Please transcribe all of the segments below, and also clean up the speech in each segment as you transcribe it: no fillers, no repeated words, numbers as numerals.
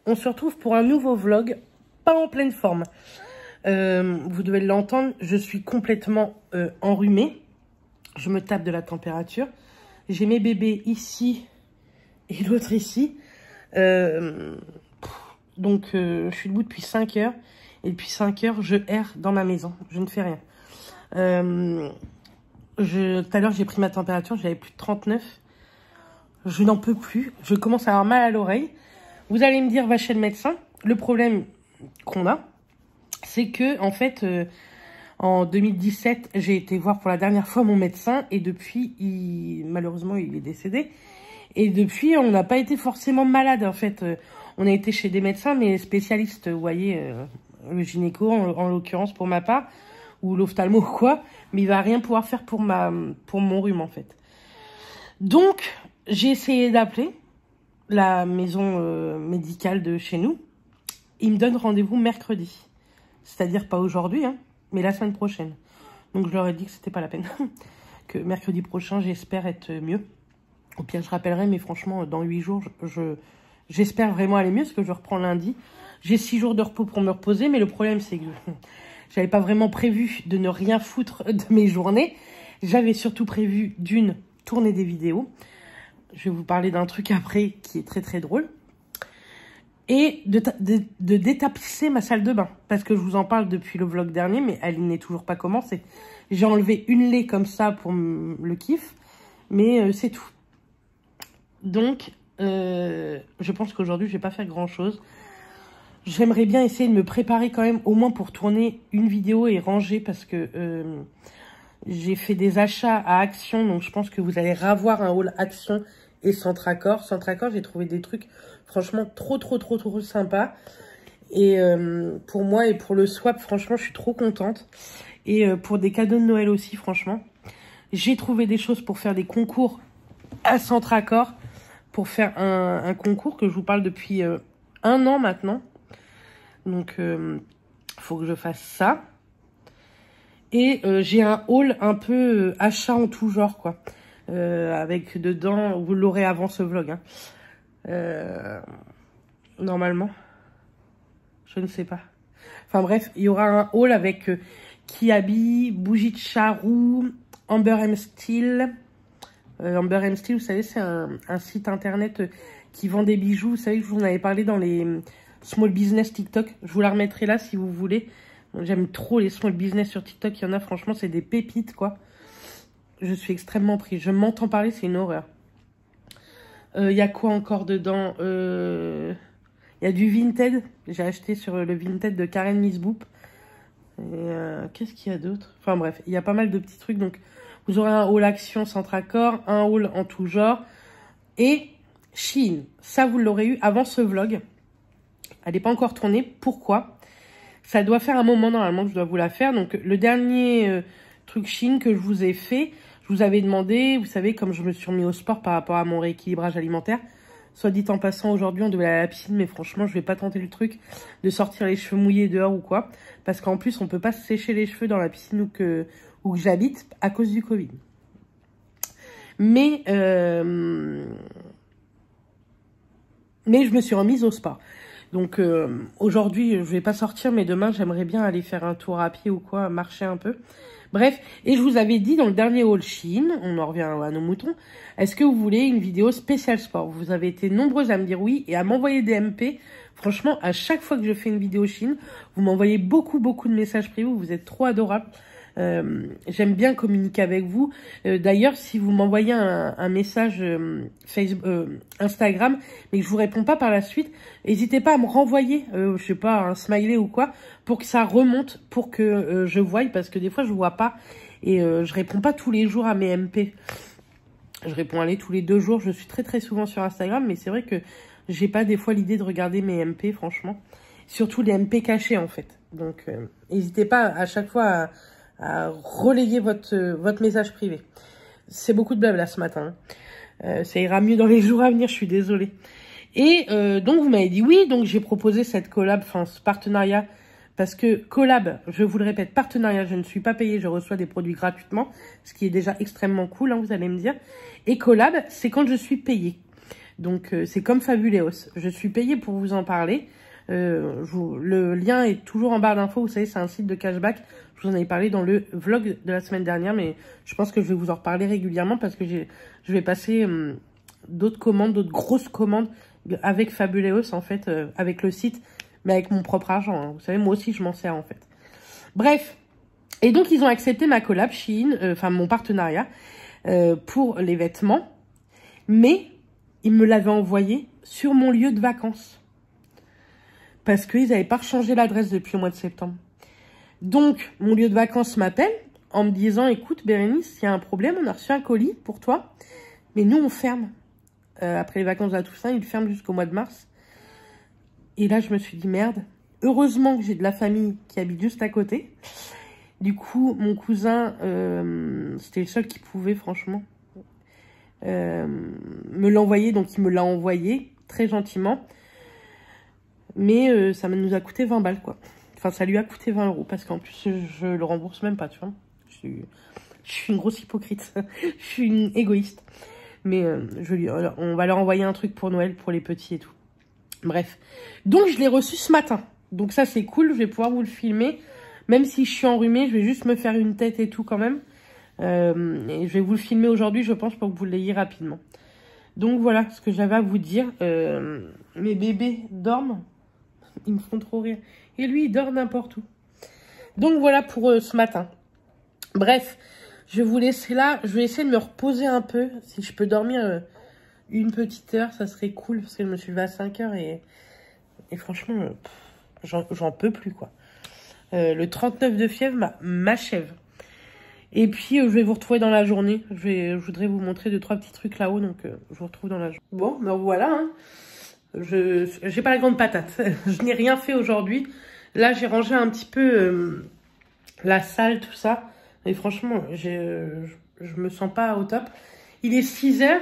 on se retrouve pour un nouveau vlog, pas en pleine forme. Vous devez l'entendre, je suis complètement enrhumée. Je me tape de la température. J'ai mes bébés ici et l'autre ici. Donc, je suis debout depuis 5 heures. Et depuis 5 heures, je erre dans ma maison. Je ne fais rien. Tout à l'heure, j'ai pris ma température. J'avais plus de 39. Je n'en peux plus. Je commence à avoir mal à l'oreille. Vous allez me dire, va chez le médecin. Le problème qu'on a, c'est que, en fait, en 2017, j'ai été voir pour la dernière fois mon médecin. Et depuis, malheureusement, il est décédé. Et depuis, on n'a pas été forcément malade, en fait. On a été chez des médecins, mais spécialistes, vous voyez, le gynéco, en l'occurrence, pour ma part, ou l'ophtalmo, quoi. Mais il va rien pouvoir faire pour mon rhume, en fait. Donc, j'ai essayé d'appeler la maison médicale de chez nous. Ils me donnent rendez-vous mercredi. C'est-à-dire pas aujourd'hui, hein, mais la semaine prochaine. Donc, je leur ai dit que c'était pas la peine. Que mercredi prochain, j'espère être mieux. Au pire, je rappellerai, mais franchement, dans 8 jours, j'espère vraiment aller mieux, parce que je reprends lundi. J'ai 6 jours de repos pour me reposer, mais le problème, c'est que j'avais pas vraiment prévu de ne rien foutre de mes journées. J'avais surtout prévu tourner des vidéos. Je vais vous parler d'un truc après qui est très très drôle. Et de détapisser ma salle de bain. Parce que je vous en parle depuis le vlog dernier, mais elle n'est toujours pas commencée. J'ai enlevé une lait comme ça pour le kiff, mais c'est tout. Donc, je pense qu'aujourd'hui, je vais pas faire grand-chose. J'aimerais bien essayer de me préparer quand même, au moins pour tourner une vidéo et ranger, parce que j'ai fait des achats à Action, donc je pense que vous allez revoir un haul Action et Centracor. Centracor, j'ai trouvé des trucs franchement trop sympas. Et pour moi et pour le swap, franchement, je suis trop contente. Et pour des cadeaux de Noël aussi, franchement. J'ai trouvé des choses pour faire des concours à Centracor, pour faire un concours que je vous parle depuis 1 an maintenant. Donc, faut que je fasse ça. Et j'ai un haul un peu achat en tout genre, quoi. Avec dedans, vous l'aurez avant ce vlog, hein. Normalement. Je ne sais pas. Enfin bref, il y aura un haul avec Kiabi, Bougie de Charroux, Amber M Steel. Amber M Steel, vous savez, c'est un site internet qui vend des bijoux. Vous savez que je vous en avais parlé dans les small business TikTok. Je vous la remettrai là si vous voulez. J'aime trop les small business sur TikTok. Il y en a, franchement, c'est des pépites, quoi. Je suis extrêmement prise. Je m'entends parler, c'est une horreur. Il y a quoi encore dedans? Il y a du Vinted. J'ai acheté sur le Vinted de Karen Miss Boop. Qu'est-ce qu'il y a d'autre? Enfin bref, il y a pas mal de petits trucs. Donc, vous aurez un haul Action Centracor, un haul en tout genre. Et Shein, ça vous l'aurez eu avant ce vlog. Elle n'est pas encore tournée. Pourquoi? Ça doit faire un moment normalement que je dois vous la faire. Donc le dernier truc Shein que je vous ai fait, je vous avais demandé, vous savez, comme je me suis remis au sport par rapport à mon rééquilibrage alimentaire. Soit dit en passant, aujourd'hui on devait aller à la piscine, mais franchement je vais pas tenter le truc de sortir les cheveux mouillés dehors ou quoi. Parce qu'en plus on peut pas se sécher les cheveux dans la piscine où que j'habite à cause du Covid. Mais je me suis remise au sport. Donc aujourd'hui, je vais pas sortir, mais demain, j'aimerais bien aller faire un tour à pied ou quoi, marcher un peu. Bref, et je vous avais dit dans le dernier haul Shein, on en revient à nos moutons, est-ce que vous voulez une vidéo spéciale sport? Vous avez été nombreux à me dire oui et à m'envoyer des MP. Franchement, à chaque fois que je fais une vidéo Shein, vous m'envoyez beaucoup de messages privés, vous êtes trop adorables. J'aime bien communiquer avec vous. D'ailleurs, si vous m'envoyez un message Facebook, Instagram, mais que je vous réponds pas par la suite, n'hésitez pas à me renvoyer, je sais pas, un smiley ou quoi, pour que ça remonte, pour que je voie, parce que des fois je vois pas et je réponds pas tous les jours à mes MP. Je réponds tous les 2 jours. Je suis très souvent sur Instagram, mais c'est vrai que j'ai pas des fois l'idée de regarder mes MP, franchement. Surtout les MP cachés en fait. Donc n'hésitez pas à chaque fois à relayer votre message privé. C'est beaucoup de blabla ce matin. Ça ira mieux dans les jours à venir, je suis désolée. Et donc, vous m'avez dit oui, donc j'ai proposé cette collab, enfin ce partenariat, parce que collab, je vous le répète, partenariat, je ne suis pas payée, je reçois des produits gratuitement, ce qui est déjà extrêmement cool, hein, vous allez me dire. Et collab, c'est quand je suis payée. Donc, c'est comme Fabuleos. Je suis payée pour vous en parler. Le lien est toujours en barre d'infos. Vous savez, c'est un site de cashback. Je vous en avais parlé dans le vlog de la semaine dernière, mais je pense que je vais vous en reparler régulièrement parce que je vais passer d'autres commandes, d'autres grosses commandes avec Fabuleos, en fait, avec le site, mais avec mon propre argent. Hein. Vous savez, moi aussi, je m'en sers, en fait. Bref. Et donc, ils ont accepté ma collab Shein, enfin, mon partenariat, pour les vêtements. Mais, ils me l'avaient envoyé sur mon lieu de vacances. Parce qu'ils n'avaient pas changé l'adresse depuis le mois de septembre. Donc, mon lieu de vacances m'appelle en me disant, écoute, Bérénice, il y a un problème, on a reçu un colis pour toi, mais nous, on ferme. Après les vacances de la Toussaint, ils ferment jusqu'au mois de mars. Et là, je me suis dit, merde. Heureusement que j'ai de la famille qui habite juste à côté. Du coup, mon cousin, c'était le seul qui pouvait, franchement, me l'envoyer. Donc, il me l'a envoyé très gentiment. Mais ça nous a coûté 20 balles, quoi. Enfin, ça lui a coûté 20 €. Parce qu'en plus, je le rembourse même pas, tu vois. Je suis une grosse hypocrite. Je suis une égoïste. Mais on va leur envoyer un truc pour Noël, pour les petits et tout. Bref. Donc, je l'ai reçu ce matin. Donc, ça, c'est cool. Je vais pouvoir vous le filmer. Même si je suis enrhumée, je vais juste me faire une tête et tout quand même. Et je vais vous le filmer aujourd'hui, je pense, pour que vous l'ayez rapidement. Donc, voilà ce que j'avais à vous dire. Mes bébés dorment. Ils me font trop rire. Et lui, il dort n'importe où. Donc, voilà pour ce matin. Bref, je vais vous laisser là. Je vais essayer de me reposer un peu. Si je peux dormir une petite heure, ça serait cool. Parce que je me suis levée à 5 h et franchement, j'en peux plus, quoi. Le 39 de fièvre m'achève. Et puis, je vais vous retrouver dans la journée. Je voudrais vous montrer 2-3 petits trucs là-haut. Donc, je vous retrouve dans la journée. Bon, ben voilà, hein. J'ai pas la grande patate. Je n'ai rien fait aujourd'hui. Là, j'ai rangé un petit peu la salle, tout ça. Et franchement, je me sens pas au top. Il est 6 h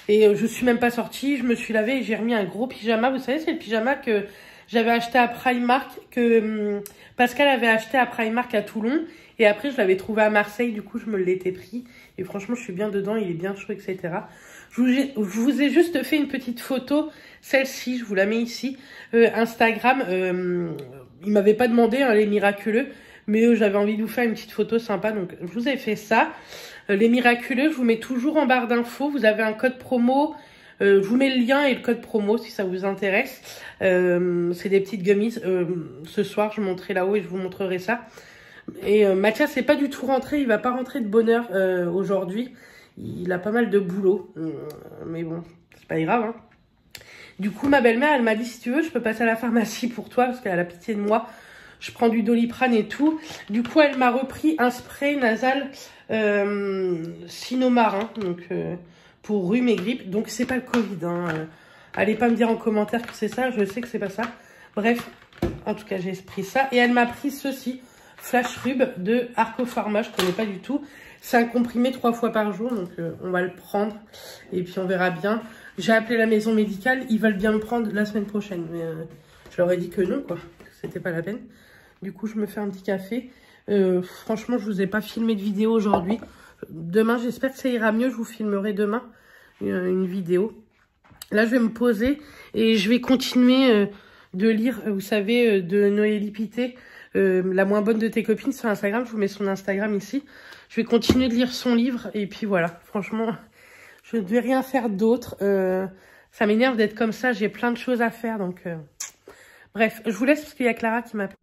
et je suis même pas sortie. Je me suis lavée et j'ai remis un gros pyjama. Vous savez, c'est le pyjama que j'avais acheté à Primark, que Pascal avait acheté à Primark à Toulon. Et après, je l'avais trouvé à Marseille. Du coup, je me l'étais pris. Et franchement, je suis bien dedans. Il est bien chaud, etc. Je vous ai juste fait une petite photo. Celle-ci, je vous la mets ici. Instagram, il m'avait pas demandé, hein, les miraculeux. Mais j'avais envie de vous faire une petite photo sympa. Donc, je vous ai fait ça. Les miraculeux, je vous mets toujours en barre d'infos. Vous avez un code promo. Je vous mets le lien et le code promo si ça vous intéresse. C'est des petites gummies. Ce soir, je montrerai là-haut et je vous montrerai ça. Et Mathias c'est pas du tout rentré. Il va pas rentrer de bonne heure aujourd'hui. Il a pas mal de boulot. Mais bon, c'est pas grave, hein. Du coup, ma belle-mère, elle m'a dit, si tu veux, je peux passer à la pharmacie pour toi, parce qu'elle a pitié de moi. Je prends du Doliprane et tout. Du coup, elle m'a repris un spray nasal Sinomarin, donc pour rhume et grippe. Donc, c'est pas le Covid, hein. Allez pas me dire en commentaire que c'est ça, je sais que c'est pas ça. Bref, en tout cas, j'ai pris ça. Et elle m'a pris ceci, Flash Rub de Arco Pharma, je connais pas du tout. C'est un comprimé 3 fois par jour, donc on va le prendre. Et puis, on verra bien. J'ai appelé la maison médicale, ils veulent bien me prendre la semaine prochaine. Mais je leur ai dit que non, quoi. C'était pas la peine. Du coup, je me fais un petit café. Franchement, je vous ai pas filmé de vidéo aujourd'hui. Demain, j'espère que ça ira mieux. Je vous filmerai demain une vidéo. Là, je vais me poser et je vais continuer de lire, vous savez, de Noélie Pité, La moins bonne de tes copines sur Instagram. Je vous mets son Instagram ici. Je vais continuer de lire son livre. Et puis voilà, franchement, je ne vais rien faire d'autre. Ça m'énerve d'être comme ça. J'ai plein de choses à faire. Donc, bref, je vous laisse parce qu'il y a Clara qui m'appelle.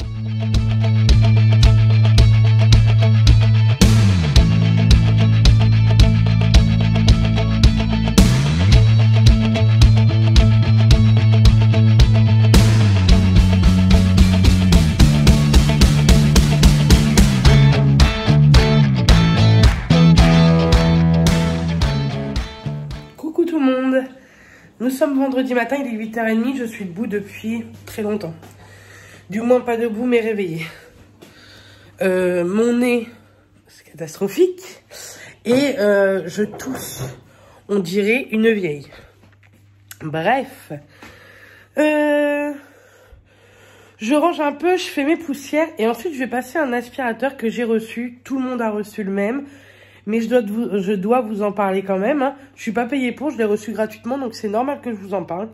Nous sommes vendredi matin, il est 8 h 30, je suis debout depuis très longtemps. Du moins pas debout, mais réveillée. Mon nez, c'est catastrophique. Et je tousse, on dirait une vieille. Bref. Je range un peu, je fais mes poussières. Et ensuite, je vais passer un aspirateur que j'ai reçu. Tout le monde a reçu le même. mais je dois vous en parler quand même. Hein. Je suis pas payée pour, je l'ai reçu gratuitement, donc c'est normal que je vous en parle.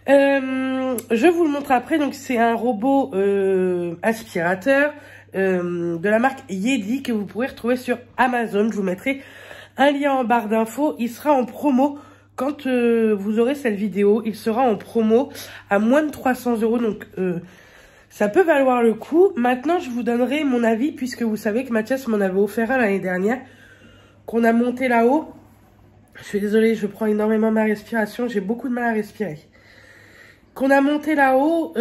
Je vous le montre après. Donc c'est un robot aspirateur de la marque Yedi que vous pourrez retrouver sur Amazon. Je vous mettrai un lien en barre d'infos. Il sera en promo quand vous aurez cette vidéo. Il sera en promo à moins de 300 €. Donc ça peut valoir le coup. Maintenant, je vous donnerai mon avis puisque vous savez que Mathias m'en avait offert un l'année dernière qu'on a monté là-haut. Je suis désolée, je prends énormément ma respiration. J'ai beaucoup de mal à respirer. Qu'on a monté là-haut,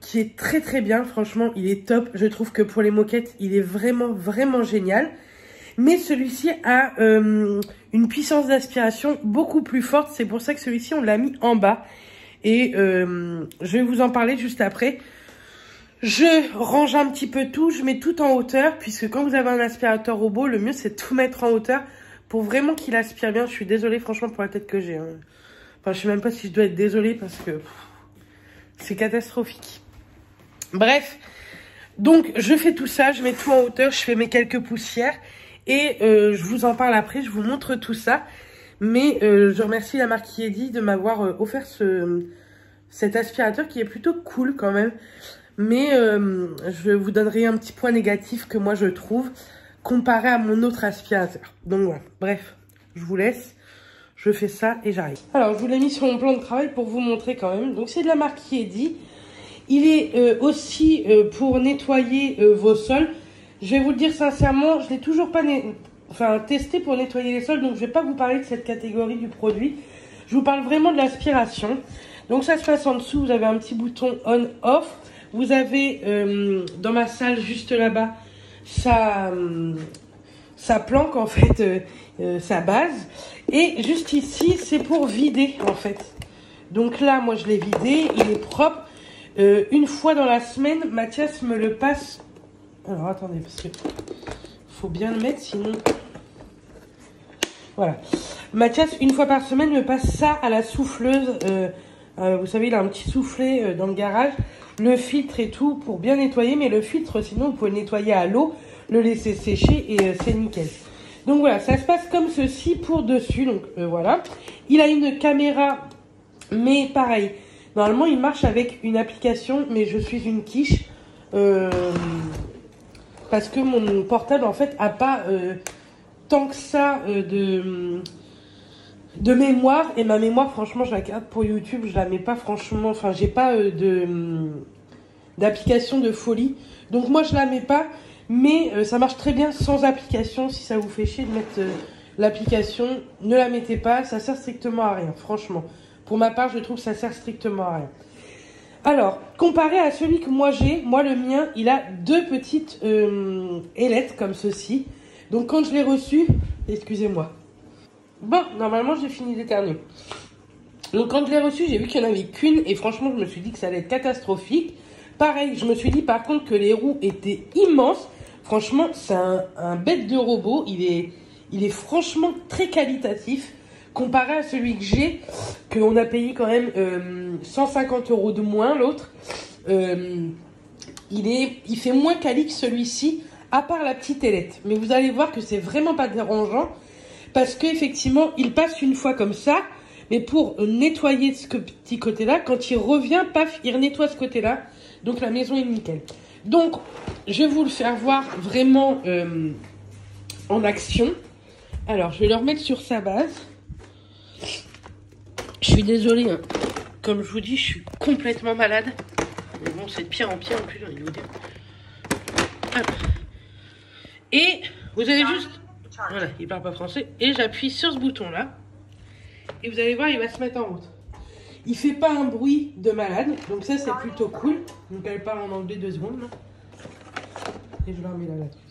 qui est très très bien. Franchement, il est top. Je trouve que pour les moquettes, il est vraiment vraiment génial. Mais celui-ci a une puissance d'aspiration beaucoup plus forte. C'est pour ça que celui-ci, on l'a mis en bas. Et je vais vous en parler juste après. Je range un petit peu tout. Je mets tout en hauteur. Puisque quand vous avez un aspirateur robot, le mieux, c'est de tout mettre en hauteur. Pour vraiment qu'il aspire bien. Je suis désolée, franchement, pour la tête que j'ai. Hein. Enfin, je sais même pas si je dois être désolée parce que c'est catastrophique. Bref. Donc, je fais tout ça. Je mets tout en hauteur. Je fais mes quelques poussières. Et je vous en parle après, je vous montre tout ça. Mais je remercie la marque Yedi de m'avoir offert cet aspirateur qui est plutôt cool quand même. Mais je vous donnerai un petit point négatif que moi je trouve comparé à mon autre aspirateur. Donc voilà, bref, je vous laisse. Je fais ça et j'arrive. Alors, je vous l'ai mis sur mon plan de travail pour vous montrer quand même. Donc, c'est de la marque Yedi. Il est aussi pour nettoyer vos sols. Je vais vous le dire sincèrement, je l'ai toujours pas testé pour nettoyer les sols, donc je vais pas vous parler de cette catégorie du produit. Je vous parle vraiment de l'aspiration. Donc ça se passe en dessous, vous avez un petit bouton on-off. Vous avez dans ma salle juste là-bas sa planque en fait, sa base. Et juste ici, c'est pour vider en fait. Donc là, moi je l'ai vidé, il est propre. Une fois dans la semaine, Mathias me le passe. Alors attendez, parce que faut bien le mettre, sinon... Voilà. Mathias, une fois par semaine, me passe ça à la souffleuse. Vous savez, il a un petit soufflet dans le garage. Le filtre et tout pour bien nettoyer. Mais le filtre, sinon, vous pouvez le nettoyer à l'eau, le laisser sécher et c'est nickel. Donc voilà, ça se passe comme ceci pour dessus. Donc voilà. Il a une caméra, mais pareil. Normalement, il marche avec une application, mais je suis une quiche. Parce que mon portable, en fait, a pas tant que ça de mémoire. Et ma mémoire, franchement, je la garde pour YouTube. Je la mets pas, franchement. Enfin, j'ai pas d'application de folie. Donc, moi, je la mets pas. Mais ça marche très bien sans application. Si ça vous fait chier de mettre l'application, ne la mettez pas. Ça sert strictement à rien, franchement. Pour ma part, je trouve que ça sert strictement à rien. Alors, comparé à celui que moi j'ai, moi le mien, il a deux petites ailettes comme ceci. Donc quand je l'ai reçu, excusez-moi. Bon, normalement j'ai fini d'éternuer. Donc quand je l'ai reçu, j'ai vu qu'il n'y en avait qu'une et franchement je me suis dit que ça allait être catastrophique. Pareil, je me suis dit par contre que les roues étaient immenses. Franchement, c'est un bête de robot. Il est franchement très qualitatif. Comparé à celui que j'ai, qu'on a payé quand même 150 € de moins, l'autre, il fait moins quali que celui-ci, à part la petite ailette. Mais vous allez voir que c'est vraiment pas dérangeant, parce qu'effectivement, il passe une fois comme ça, mais pour nettoyer ce petit côté-là, quand il revient, paf, il nettoie ce côté-là. Donc la maison est nickel. Donc, je vais vous le faire voir vraiment en action. Alors, je vais le remettre sur sa base. Je suis désolée, hein. Comme je vous dis, je suis complètement malade. Mais bon, c'est de pire en pire en plus, j'ai envie de vous dire. Et vous avez juste... Voilà, il parle pas français. Et j'appuie sur ce bouton-là. Et vous allez voir, il va se mettre en route. Il fait pas un bruit de malade. Donc ça, c'est plutôt cool. Donc elle parle en anglais 2 secondes. Là. Et je la remets là, la truc.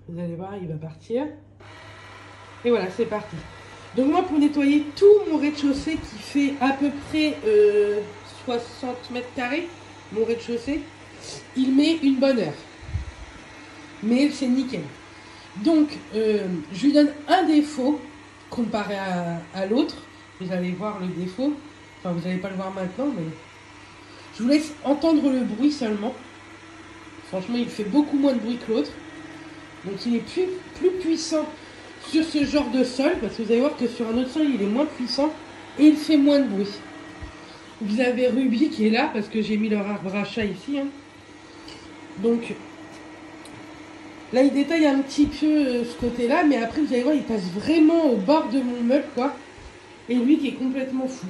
Vous allez voir, il va partir. Et voilà, c'est parti. Donc moi, pour nettoyer tout mon rez-de-chaussée qui fait à peu près 60 mètres carrés, mon rez-de-chaussée, il met une bonne heure. Mais c'est nickel. Donc, je lui donne un défaut comparé à l'autre. Vous allez voir le défaut. Enfin, vous n'allez pas le voir maintenant, mais... Je vous laisse entendre le bruit seulement. Franchement, il fait beaucoup moins de bruit que l'autre. Donc il est plus puissant sur ce genre de sol. Parce que vous allez voir que sur un autre sol, il est moins puissant. Et il fait moins de bruit. Vous avez Ruby qui est là parce que j'ai mis leur arbre à chat ici. Hein. Donc là, il détaille un petit peu ce côté-là. Mais après, vous allez voir, il passe vraiment au bord de mon meuble, quoi. Et lui qui est complètement fou.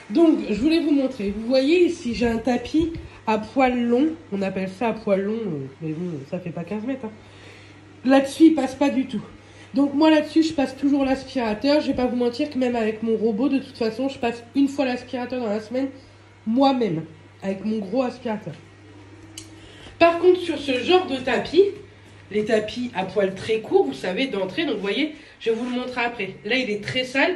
Donc, je voulais vous montrer. Vous voyez ici, j'ai un tapis à poil long. On appelle ça à poil long, mais bon, ça fait pas 15 mètres. Hein. Là-dessus, il passe pas du tout. Donc, moi, là-dessus, je passe toujours l'aspirateur. Je vais pas vous mentir que même avec mon robot, de toute façon, je passe une fois l'aspirateur dans la semaine, moi-même, avec mon gros aspirateur. Par contre, sur ce genre de tapis, les tapis à poil très court, vous savez, d'entrée. Donc, vous voyez, je vais vous le montrer après. Là, il est très sale.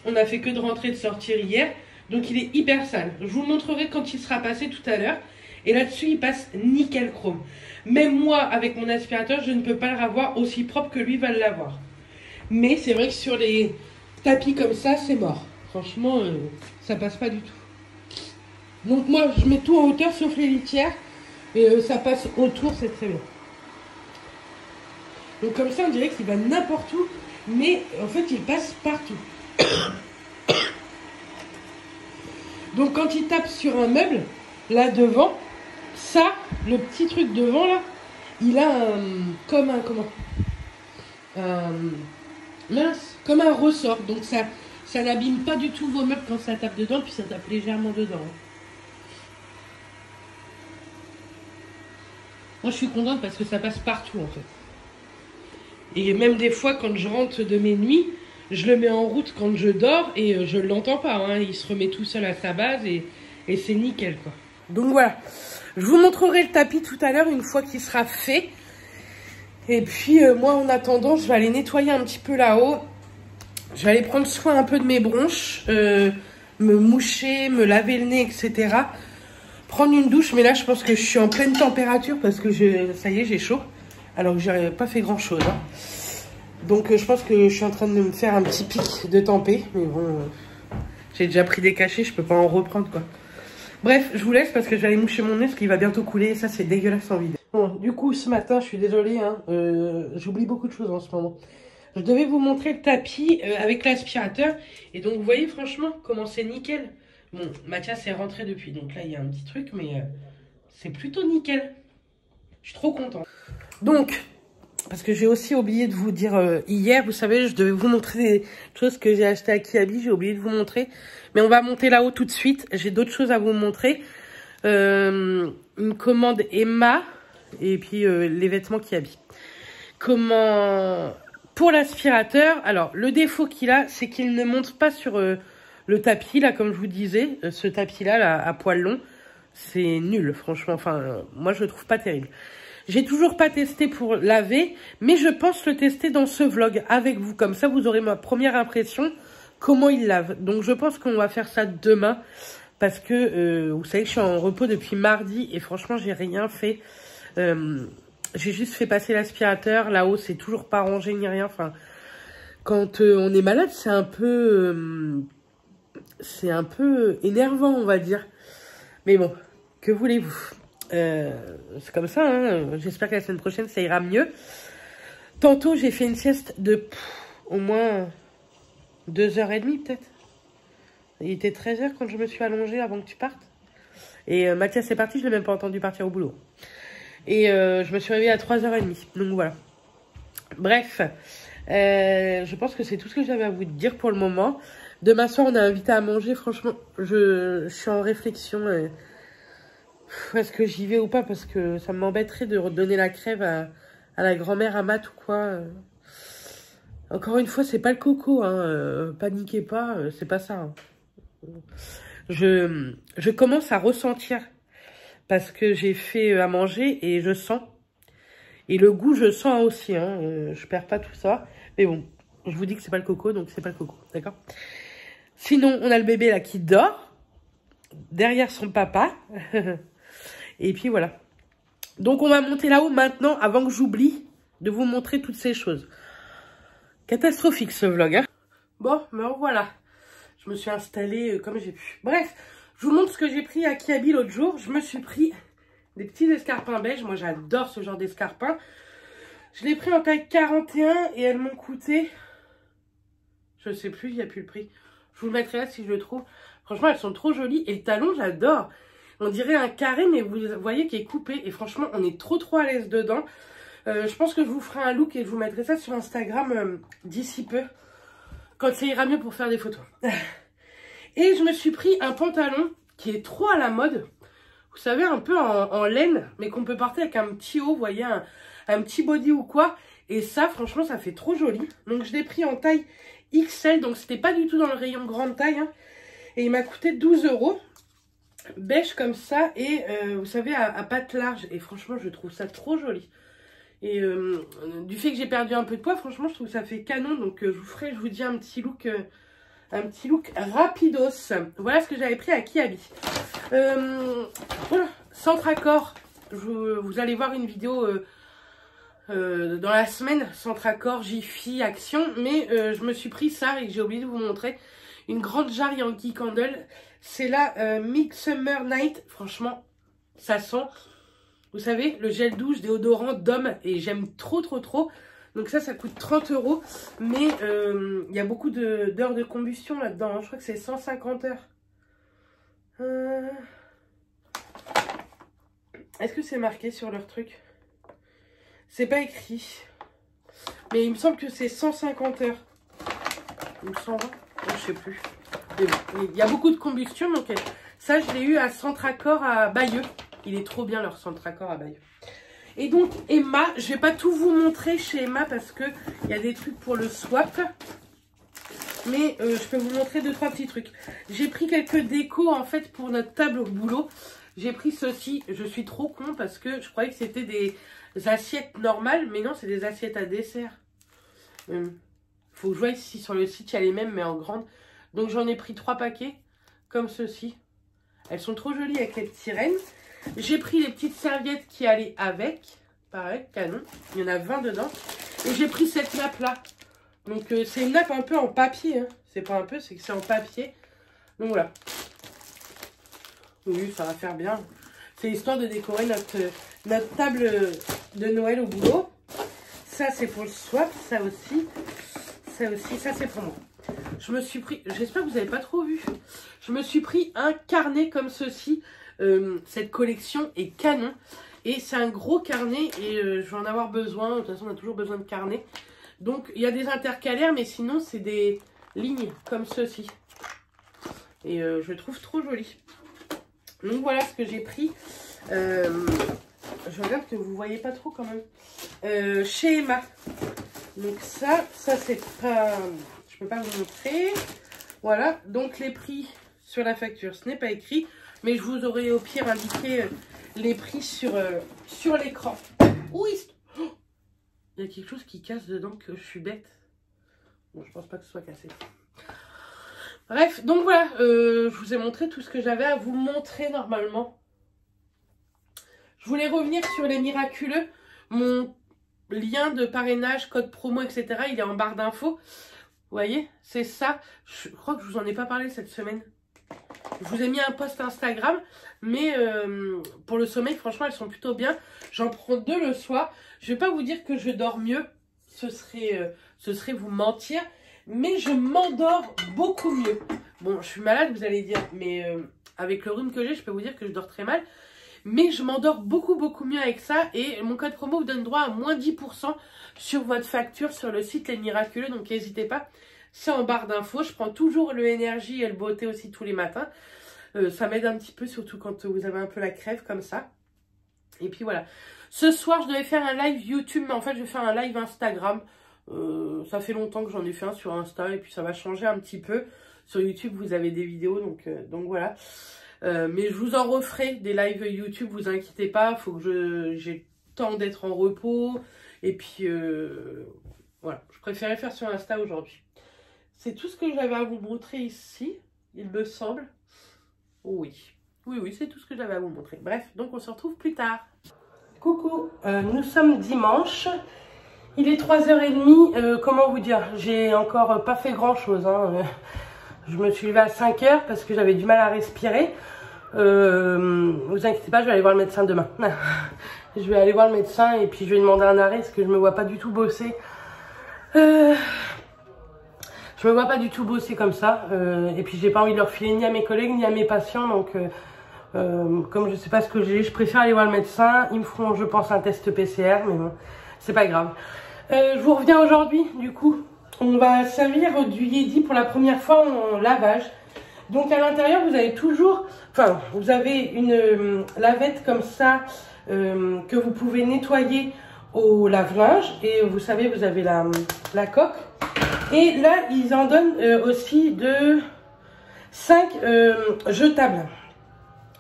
On a fait que de rentrer et de sortir hier. Donc il est hyper sale. Je vous le montrerai quand il sera passé tout à l'heure. Et là-dessus, il passe nickel chrome. Même moi, avec mon aspirateur, je ne peux pas le revoir aussi propre que lui va l'avoir. Mais c'est vrai que sur les tapis comme ça, c'est mort. Franchement, ça passe pas du tout. Donc moi, je mets tout en hauteur sauf les litières. Et ça passe autour, c'est très bien. Donc comme ça, on dirait qu'il va n'importe où. Mais en fait, il passe partout. Donc quand il tape sur un meuble, là devant, ça, le petit truc devant là, il a comme un ressort. Donc ça n'abîme pas du tout vos meubles quand ça tape dedans, puis ça tape légèrement dedans. Moi je suis contente parce que ça passe partout en fait. Et même des fois quand je rentre de mes nuits, je le mets en route quand je dors et je ne l'entends pas. Hein. Il se remet tout seul à sa base et c'est nickel, quoi. Donc voilà. Je vous montrerai le tapis tout à l'heure une fois qu'il sera fait. Et puis moi en attendant, je vais aller nettoyer un petit peu là-haut. Je vais aller prendre soin un peu de mes bronches. Me moucher, me laver le nez, etc. Prendre une douche. Mais là je pense que je suis en pleine température parce que ça y est, j'ai chaud. Alors que j'ai pas fait grand chose. Hein. Donc je pense que je suis en train de me faire un petit pic de tempé. Mais bon, j'ai déjà pris des cachets, je peux pas en reprendre quoi. Bref, je vous laisse parce que je vais aller moucher mon nez parce qu'il va bientôt couler. Et ça c'est dégueulasse en vidéo. Bon, du coup ce matin, je suis désolée. Hein, j'oublie beaucoup de choses en ce moment. Je devais vous montrer le tapis avec l'aspirateur. Et donc vous voyez franchement comment c'est nickel. Bon, Mathias est rentré depuis. Donc là il y a un petit truc mais c'est plutôt nickel. Je suis trop content. Donc... Parce que j'ai aussi oublié de vous dire hier, vous savez, je devais vous montrer des choses que j'ai achetées à Kiabi, j'ai oublié de vous montrer. Mais on va monter là-haut tout de suite, j'ai d'autres choses à vous montrer. Une commande Emma et puis les vêtements Kiabi. Pour l'aspirateur, alors le défaut qu'il a, c'est qu'il ne monte pas sur le tapis, là, comme je vous disais. Ce tapis-là, là, à poil long, c'est nul, franchement. Enfin, moi, je le trouve pas terrible. J'ai toujours pas testé pour laver, mais je pense le tester dans ce vlog avec vous. Comme ça, vous aurez ma première impression, comment il lave. Donc, je pense qu'on va faire ça demain. Parce que, vous savez que je suis en repos depuis mardi. Et franchement, j'ai rien fait. J'ai juste fait passer l'aspirateur. Là-haut, c'est toujours pas rangé ni rien. Enfin, quand on est malade, c'est un peu énervant, on va dire. Mais bon, que voulez-vous ? C'est comme ça, hein. J'espère que la semaine prochaine ça ira mieux. Tantôt j'ai fait une sieste de au moins 2h30 peut-être. Il était 13h quand je me suis allongée avant que tu partes. Et Mathias est parti, je l'ai même pas entendu partir au boulot. Et je me suis réveillée à 3h30. Donc voilà. Bref, je pense que c'est tout ce que j'avais à vous dire pour le moment. Demain soir on a invité à manger. Franchement, je suis en réflexion. Est-ce que j'y vais ou pas? Parce que ça m'embêterait de redonner la crève à la grand-mère, à Matt ou quoi. Encore une fois, c'est pas le coco. Hein. Paniquez pas, c'est pas ça. Hein. Je commence à ressentir. Parce que j'ai fait à manger et je sens. Et le goût, je sens aussi. Hein. Je perds pas tout ça. Mais bon, je vous dis que c'est pas le coco, donc c'est pas le coco. D'accord? Sinon, on a le bébé là qui dort. Derrière son papa. Et puis voilà. Donc on va monter là-haut maintenant avant que j'oublie de vous montrer toutes ces choses. Catastrophique ce vlog. Hein. Bon, me revoilà. Je me suis installée comme j'ai pu. Bref, je vous montre ce que j'ai pris à Kiabi l'autre jour. Je me suis pris Des petits escarpins beige. Moi, j'adore ce genre d'escarpins. Je l'ai pris en taille 41 et elles m'ont coûté... Je sais plus, il n'y a plus le prix. Je vous le mettrai là si je le trouve. Franchement, elles sont trop jolies. Et le talon, j'adore. On dirait un carré, mais vous voyez qu'il est coupé. Et franchement, on est trop à l'aise dedans. Je pense que je vous ferai un look et je vous mettrai ça sur Instagram d'ici peu. Quand ça ira mieux pour faire des photos. Et je me suis pris un pantalon qui est trop à la mode. Vous savez, un peu en laine, mais qu'on peut porter avec un petit haut, vous voyez, un petit body ou quoi. Et ça, franchement, ça fait trop joli. Donc, je l'ai pris en taille XL. Donc, c'était pas du tout dans le rayon grande taille. Hein. Et il m'a coûté 12 €. Beige comme ça. Et vous savez, à pattes larges. Et franchement, je trouve ça trop joli. Et du fait que j'ai perdu un peu de poids, franchement, je trouve que ça fait canon. Donc, je vous dis un petit look rapidos. Voilà ce que j'avais pris à Kiabi. Voilà, Centre Accor. Vous allez voir une vidéo dans la semaine. Centre Accor, Jiffy, Action. Mais je me suis pris ça et que j'ai oublié de vous montrer. Une grande jarre Yankee Candle. C'est la Midsummer Night. Franchement, ça sent... Vous savez, le gel douche déodorant d'homme. Et j'aime trop. Donc ça coûte 30 €. Mais il y a beaucoup d'heures de combustion là-dedans. Hein. Je crois que c'est 150 heures. Est-ce que c'est marqué sur leur truc? C'est pas écrit. Mais il me semble que c'est 150 heures. Ou 120? Oh, je sais plus. Mais bon, il y a beaucoup de combustion. Donc ça, je l'ai eu à Centre Accor à Bayeux. Il est trop bien leur Centre Accor à Bayeux. Et donc Emma, je vais pas tout vous montrer chez Emma parce que il y a des trucs pour le swap. Mais je peux vous montrer 2-3 petits trucs. J'ai pris quelques décos en fait pour notre table au boulot. J'ai pris ceci. Je suis trop con parce que je croyais que c'était des assiettes normales. Mais non, c'est des assiettes à dessert. Faut que je voie si sur le site il y a les mêmes mais en grande. Donc j'en ai pris 3 paquets comme ceci. Elles sont trop jolies avec les petits rennes. J'ai pris les petites serviettes qui allaient avec. Pareil, canon. Il y en a 20 dedans. Et j'ai pris cette nappe là. Donc c'est une nappe un peu en papier. Hein. C'est pas un peu, c'est que c'est en papier. Donc voilà. Oui, ça va faire bien. C'est histoire de décorer notre table de Noël au boulot. Ça c'est pour le swap. Ça aussi. Ça c'est pour moi. Je me suis pris, j'espère que vous n'avez pas trop vu. Je me suis pris un carnet comme ceci. Cette collection est canon. Et c'est un gros carnet et je vais en avoir besoin. De toute façon, on a toujours besoin de carnet. Donc, il y a des intercalaires, mais sinon, c'est des lignes comme ceci. Et je le trouve trop joli. Donc, voilà ce que j'ai pris. Je regarde que vous ne voyez pas trop quand même. Chez Emma. Donc, ça c'est pas... Je peux pas vous montrer. Voilà. Donc, les prix sur la facture, ce n'est pas écrit. Mais je vous aurais au pire indiqué les prix sur l'écran. Oui. Oh, il y a quelque chose qui casse dedans que je suis bête. Bon, je pense pas que ce soit cassé. Bref, donc voilà. Je vous ai montré tout ce que j'avais à vous montrer normalement. Je voulais revenir sur les miraculeux. Mon lien de parrainage, code promo, etc. Il est en barre d'infos. Vous voyez, c'est ça. Je crois que je vous en ai pas parlé cette semaine. Je vous ai mis un post Instagram, mais pour le sommeil, franchement, elles sont plutôt bien. J'en prends 2 le soir. Je vais pas vous dire que je dors mieux, ce serait vous mentir, mais je m'endors beaucoup mieux. Bon, je suis malade, vous allez dire, mais avec le rhume que j'ai, je peux vous dire que je dors très mal. Mais je m'endors beaucoup mieux avec ça. Et mon code promo vous donne droit à moins 10% sur votre facture sur le site Les Miraculeux. Donc n'hésitez pas. C'est en barre d'infos. Je prends toujours le énergie et le beauté aussi tous les matins. Ça m'aide un petit peu, surtout quand vous avez un peu la crève comme ça. Et puis voilà. Ce soir, je devais faire un live YouTube. Mais en fait, je vais faire un live Instagram. Ça fait longtemps que j'en ai fait un sur Insta. Et puis ça va changer un petit peu. Sur YouTube, vous avez des vidéos. Donc voilà. Mais je vous en referai des lives YouTube, vous inquiétez pas, faut que j'ai le temps d'être en repos. Et puis voilà, je préférais faire sur Insta aujourd'hui. C'est tout ce que j'avais à vous montrer ici, il me semble. Oui, c'est tout ce que j'avais à vous montrer. Bref, donc on se retrouve plus tard. Coucou, nous sommes dimanche. Il est 3h30, comment vous dire, j'ai encore pas fait grand chose, hein. Je me suis levée à 5h parce que j'avais du mal à respirer. Vous inquiétez pas, je vais aller voir le médecin demain. Je vais aller voir le médecin et puis je vais demander un arrêt parce que je me vois pas du tout bosser. Je me vois pas du tout bosser comme ça. Et puis j'ai pas envie de leur filer ni à mes collègues ni à mes patients. Donc comme je sais pas ce que j'ai, je préfère aller voir le médecin. Ils me feront, je pense, un test PCR, mais bon, c'est pas grave. Je vous reviens aujourd'hui, du coup. On va servir du Yeti pour la première fois en lavage. Donc à l'intérieur, vous avez toujours, enfin, vous avez une lavette comme ça que vous pouvez nettoyer au lave-linge. Et vous savez, vous avez la coque. Et là, ils en donnent aussi de 5 jetables.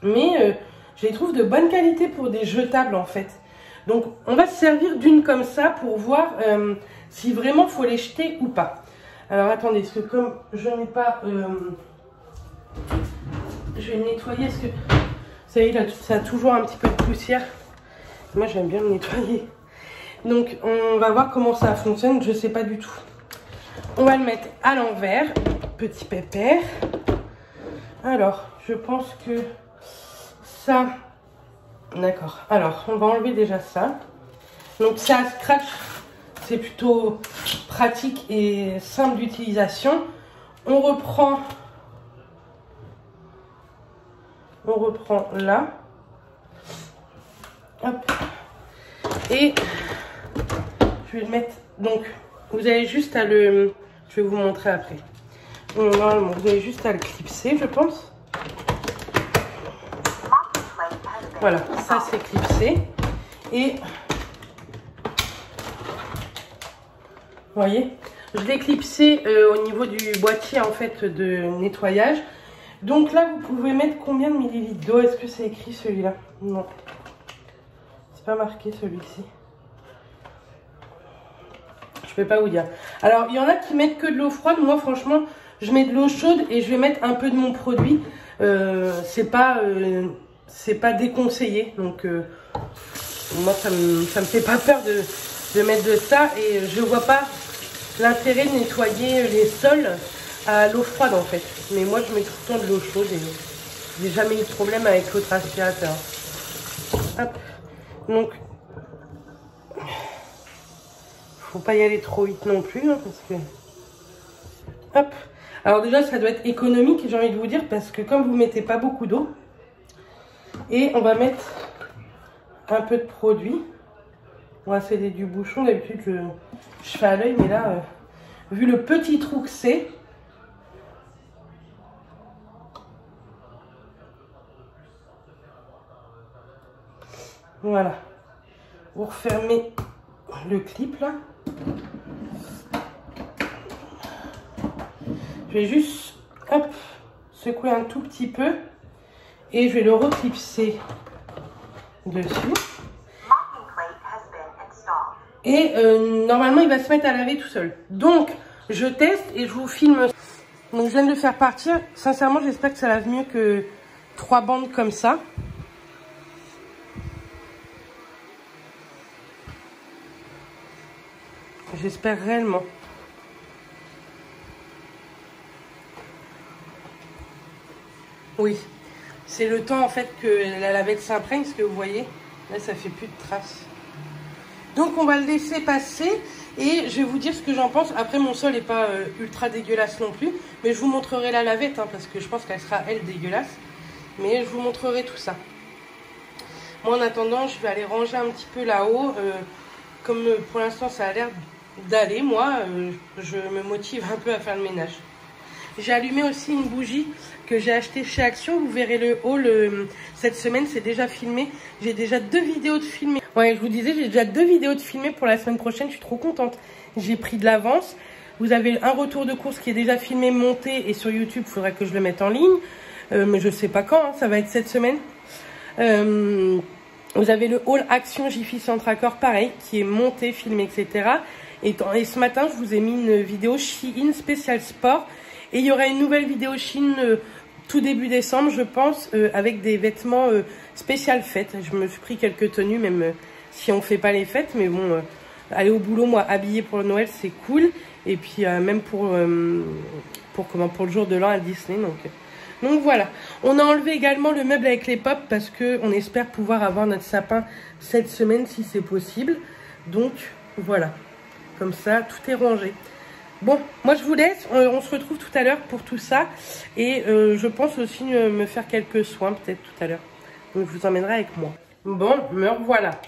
Mais je les trouve de bonne qualité pour des jetables en fait. Donc on va se servir d'une comme ça pour voir si vraiment il faut les jeter ou pas. Alors attendez, parce que comme je n'ai pas... je vais le nettoyer parce que... Vous savez, là, ça a toujours un petit peu de poussière. Moi j'aime bien le nettoyer. Donc on va voir comment ça fonctionne, je ne sais pas du tout. On va le mettre à l'envers, petit pépère. Alors, je pense que ça... D'accord. Alors, on va enlever déjà ça. Donc, ça scratch, c'est plutôt pratique et simple d'utilisation. On reprend là. Hop. Et je vais le mettre... Donc, vous avez juste à le... Je vais vous montrer après. Normalement, vous avez juste à le clipser, je pense. Voilà, ça c'est clipsé. Et... Vous voyez, je l'ai clipsé au niveau du boîtier en fait de nettoyage. Donc là, vous pouvez mettre combien de millilitres d'eau? Est-ce que c'est écrit celui-là? Non. C'est pas marqué celui-ci. Je peux pas vous dire. Alors, il y en a qui mettent que de l'eau froide. Moi, franchement, je mets de l'eau chaude et je vais mettre un peu de mon produit. C'est pas déconseillé. Donc, moi, ça me fait pas peur de mettre de ça. Et je vois pas l'intérêt de nettoyer les sols à l'eau froide, en fait. Mais moi, je mets tout le temps de l'eau chaude et j'ai jamais eu de problème avec l'autre aspirateur. Hop. Donc, faut pas y aller trop vite non plus, hein, parce que... Hop. Alors déjà, ça doit être économique, j'ai envie de vous dire, parce que comme vous mettez pas beaucoup d'eau, et on va mettre un peu de produit. On va céder du bouchon. D'habitude, je fais à l'œil, mais là, vu le petit trou que c'est... Voilà. Vous refermez le clip, là. Je vais juste, hop, secouer un tout petit peu. Et je vais le reclipser dessus. Et normalement, il va se mettre à laver tout seul. Donc, je teste et je vous filme. Donc, je viens de le faire partir. Sincèrement, j'espère que ça lave mieux que 3 bandes comme ça. J'espère réellement. Oui. C'est le temps en fait que la lavette s'imprègne, ce que vous voyez. Là, ça fait plus de traces. Donc, on va le laisser passer et je vais vous dire ce que j'en pense. Après, mon sol n'est pas ultra dégueulasse non plus. Mais je vous montrerai la lavette, hein, parce que je pense qu'elle sera, elle, dégueulasse. Mais je vous montrerai tout ça. Moi, en attendant, je vais aller ranger un petit peu là-haut. Comme pour l'instant, ça a l'air d'aller, moi, je me motive un peu à faire le ménage. J'ai allumé aussi une bougie que j'ai achetée chez Action. Vous verrez le haul cette semaine, c'est déjà filmé. J'ai déjà 2 vidéos de filmées. Ouais, je vous disais, j'ai déjà 2 vidéos de filmées pour la semaine prochaine. Je suis trop contente. J'ai pris de l'avance. Vous avez un retour de course qui est déjà filmé, monté. Et sur YouTube, il faudrait que je le mette en ligne. Mais je sais pas quand, hein, ça va être cette semaine. Vous avez le haul Action Jiffy Centracor, pareil, qui est monté, filmé, etc. Et ce matin, je vous ai mis une vidéo Shein spécial sport. Et il y aura une nouvelle vidéo Shein tout début décembre, je pense, avec des vêtements spécial fêtes. Je me suis pris quelques tenues, même si on fait pas les fêtes. Mais bon, aller au boulot, moi, habillée pour le Noël, c'est cool. Et puis même pour le jour de l'an à Disney. Donc Donc voilà, on a enlevé également le meuble avec les pops parce qu'on espère pouvoir avoir notre sapin cette semaine si c'est possible. Donc voilà, comme ça tout est rangé. Bon, moi je vous laisse, on se retrouve tout à l'heure pour tout ça. Et je pense aussi me faire quelques soins peut-être tout à l'heure. Donc je vous emmènerai avec moi. Bon, me revoilà.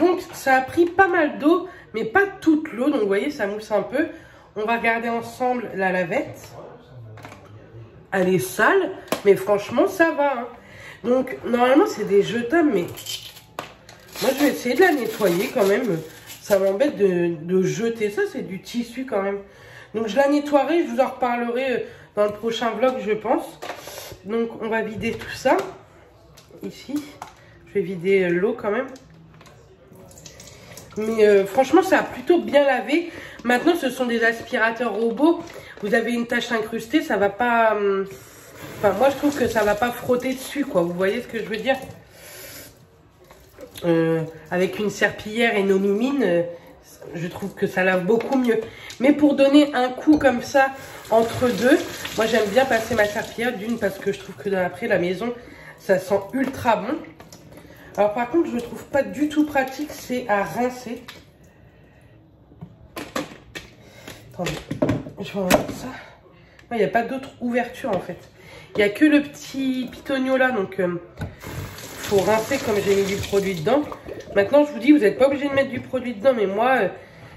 Donc ça a pris pas mal d'eau, mais pas toute l'eau. Donc vous voyez, ça mousse un peu. On va regarder ensemble la lavette. Elle est sale, mais franchement ça va. Hein. Donc normalement c'est des jetables, mais moi je vais essayer de la nettoyer quand même. Ça m'embête de jeter ça, c'est du tissu quand même. Donc je la nettoierai, je vous en reparlerai dans le prochain vlog je pense. Donc on va vider tout ça. Ici, je vais vider l'eau quand même. Mais franchement ça a plutôt bien lavé. Maintenant ce sont des aspirateurs robots. Vous avez une tache incrustée, ça va pas... Enfin moi je trouve que ça va pas frotter dessus quoi. Vous voyez ce que je veux dire? Avec une serpillière et nos mimines, je trouve que ça lave beaucoup mieux. Mais pour donner un coup comme ça entre deux, moi j'aime bien passer ma serpillière d'une parce que je trouve que après la maison ça sent ultra bon. Alors par contre je ne trouve pas du tout pratique, c'est à rincer. Attendez, je vais enlever ça. Il n'y a pas d'autre ouverture en fait. Il n'y a que le petit pitonio là, donc faut rincer comme j'ai mis du produit dedans. Maintenant je vous dis, vous n'êtes pas obligé de mettre du produit dedans, mais moi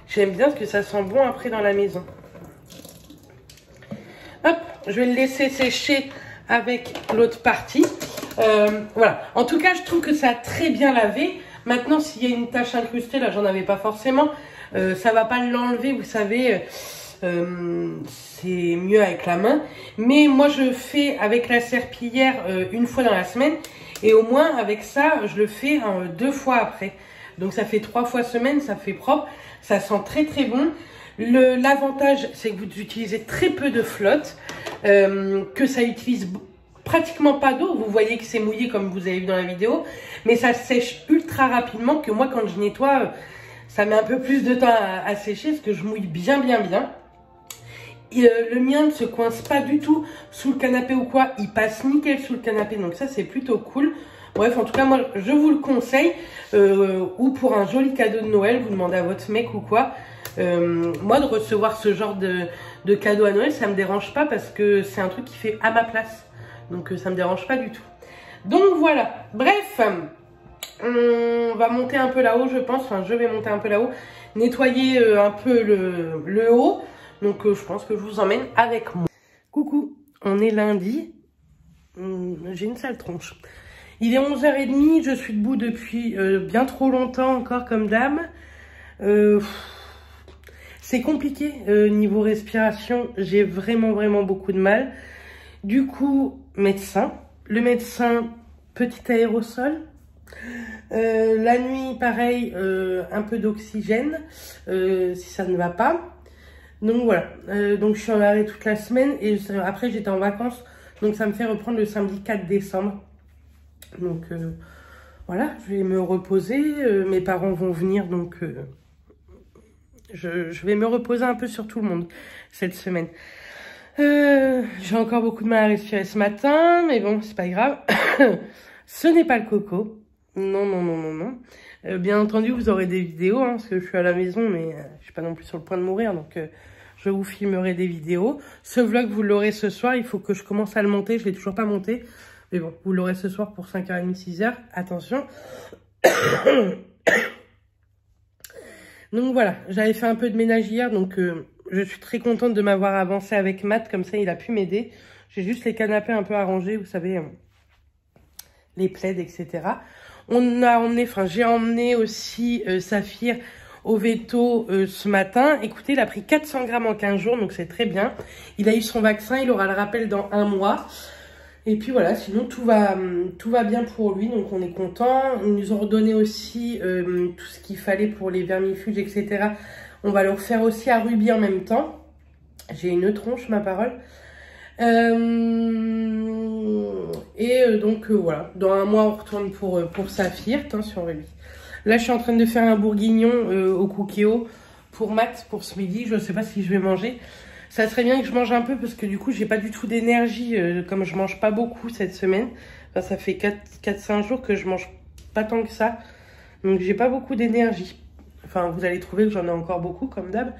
j'aime bien parce que ça sent bon après dans la maison. Hop, je vais le laisser sécher avec l'autre partie. Voilà, en tout cas je trouve que ça a très bien lavé. Maintenant s'il y a une tache incrustée, là j'en avais pas forcément, ça va pas l'enlever, vous savez, c'est mieux avec la main. Mais moi je fais avec la serpillière une fois dans la semaine. Et au moins avec ça je le fais 2 fois après. Donc ça fait 3 fois semaine, ça fait propre. Ça sent très très bon. L'avantage c'est que vous utilisez très peu de flotte. Que ça utilise pratiquement pas d'eau. Vous voyez que c'est mouillé comme vous avez vu dans la vidéo. Mais ça sèche ultra rapidement, que moi quand je nettoie, ça met un peu plus de temps à sécher. Parce que je mouille bien. Le mien ne se coince pas du tout sous le canapé ou quoi, il passe nickel sous le canapé, donc ça c'est plutôt cool. Bref, en tout cas moi je vous le conseille, ou pour un joli cadeau de Noël, vous demandez à votre mec ou quoi. Moi de recevoir ce genre de cadeau à Noël, ça me dérange pas parce que c'est un truc qui fait à ma place, donc ça me dérange pas du tout. Donc voilà, bref, on va monter un peu là-haut je pense, enfin je vais monter un peu là-haut, nettoyer un peu le haut. Donc je pense que je vous emmène avec moi. Coucou, on est lundi. J'ai une sale tronche. Il est 11h30, je suis debout depuis bien trop longtemps encore comme dame. C'est compliqué niveau respiration, j'ai vraiment beaucoup de mal. Du coup, médecin. Le médecin, petit aérosol. La nuit, pareil, un peu d'oxygène si ça ne va pas. Donc voilà, donc je suis en arrêt toute la semaine et après j'étais en vacances, donc ça me fait reprendre le samedi 4 décembre. Donc voilà, je vais me reposer, mes parents vont venir, donc je vais me reposer un peu sur tout le monde cette semaine. J'ai encore beaucoup de mal à respirer ce matin, mais bon, c'est pas grave. Ce n'est pas le coco. Non. Bien entendu, vous aurez des vidéos, hein, parce que je suis à la maison, mais je suis pas non plus sur le point de mourir, donc je vous filmerai des vidéos. Ce vlog, vous l'aurez ce soir, il faut que je commence à le monter, je l'ai toujours pas monté. Mais bon, vous l'aurez ce soir pour 5h30, 6h, attention. Donc voilà, j'avais fait un peu de ménage hier, donc je suis très contente de m'avoir avancé avec Matt, comme ça il a pu m'aider. J'ai juste les canapés un peu arrangés, vous savez, les plaids, etc. J'ai emmené aussi Saphir au veto ce matin. Écoutez, il a pris 400 grammes en 15 jours, donc c'est très bien. Il a eu son vaccin, il aura le rappel dans 1 mois. Et puis voilà, sinon tout va bien pour lui, donc on est content. Ils nous ont redonné aussi tout ce qu'il fallait pour les vermifuges, etc. On va le refaire aussi à Ruby en même temps. J'ai une tronche, ma parole. Donc voilà, dans 1 mois on retourne pour Saphir, attention Ruby. Là je suis en train de faire un bourguignon au cookéo pour Matt pour ce midi, je ne sais pas si je vais manger. Ça serait bien que je mange un peu parce que du coup, j'ai pas du tout d'énergie. Comme je mange pas beaucoup cette semaine. Enfin, ça fait 4-5 jours que je mange pas tant que ça. Donc, j'ai pas beaucoup d'énergie. Enfin, vous allez trouver que j'en ai encore beaucoup, comme d'hab.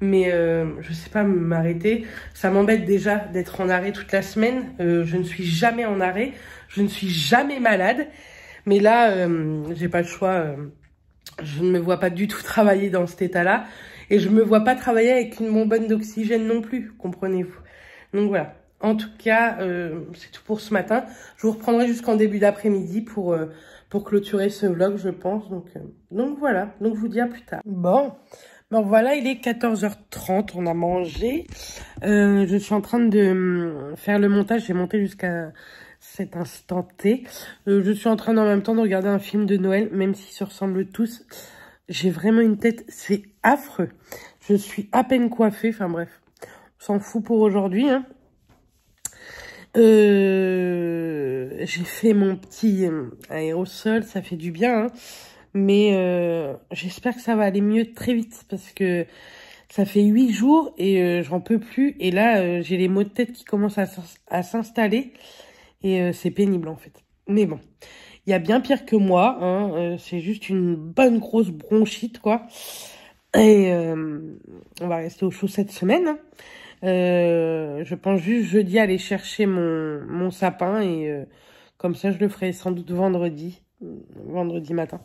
Mais je sais pas m'arrêter. Ça m'embête déjà d'être en arrêt toute la semaine. Je ne suis jamais en arrêt. Je ne suis jamais malade. Mais là, j'ai pas le choix. Je ne me vois pas du tout travailler dans cet état-là. Et je me vois pas travailler avec une bonbonne d'oxygène non plus, comprenez-vous. Donc voilà. En tout cas, c'est tout pour ce matin. Je vous reprendrai jusqu'en début d'après-midi pour clôturer ce vlog, je pense. Donc voilà. Donc je vous dis à plus tard. Bon voilà, il est 14h30. On a mangé. Je suis en train de faire le montage. J'ai monté jusqu'à cet instant T. Je suis en train en même temps de regarder un film de Noël, même s'ils se ressemblent tous. J'ai vraiment une tête, c'est affreux. Je suis à peine coiffée, enfin bref, on s'en fout pour aujourd'hui. Hein. J'ai fait mon petit aérosol, ça fait du bien. Hein. Mais j'espère que ça va aller mieux très vite parce que ça fait 8 jours et j'en peux plus. Et là, j'ai les maux de tête qui commencent à s'installer et c'est pénible en fait. Mais bon. Il y a bien pire que moi, hein. C'est juste une bonne grosse bronchite, quoi. Et on va rester au chaud cette semaine. Hein. Je pense juste jeudi aller chercher mon sapin et comme ça je le ferai sans doute vendredi matin.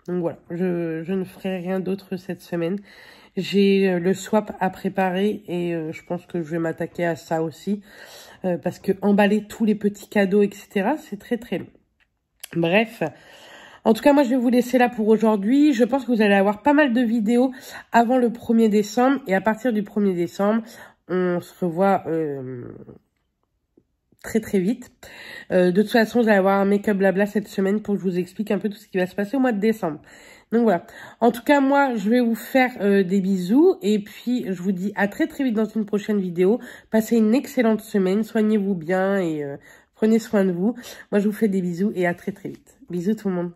Donc voilà, je ne ferai rien d'autre cette semaine. J'ai le swap à préparer et je pense que je vais m'attaquer à ça aussi. Parce que emballer tous les petits cadeaux, etc., c'est très très long. Bref, en tout cas, moi, je vais vous laisser là pour aujourd'hui. Je pense que vous allez avoir pas mal de vidéos avant le 1er décembre. Et à partir du 1er décembre, on se revoit très très vite. De toute façon, vous allez avoir un make-up blabla cette semaine pour que je vous explique un peu tout ce qui va se passer au mois de décembre. Donc voilà. En tout cas, moi, je vais vous faire des bisous. Et puis, je vous dis à très très vite dans une prochaine vidéo. Passez une excellente semaine. Soignez-vous bien et... prenez soin de vous. Moi, je vous fais des bisous et à très très vite. Bisous tout le monde.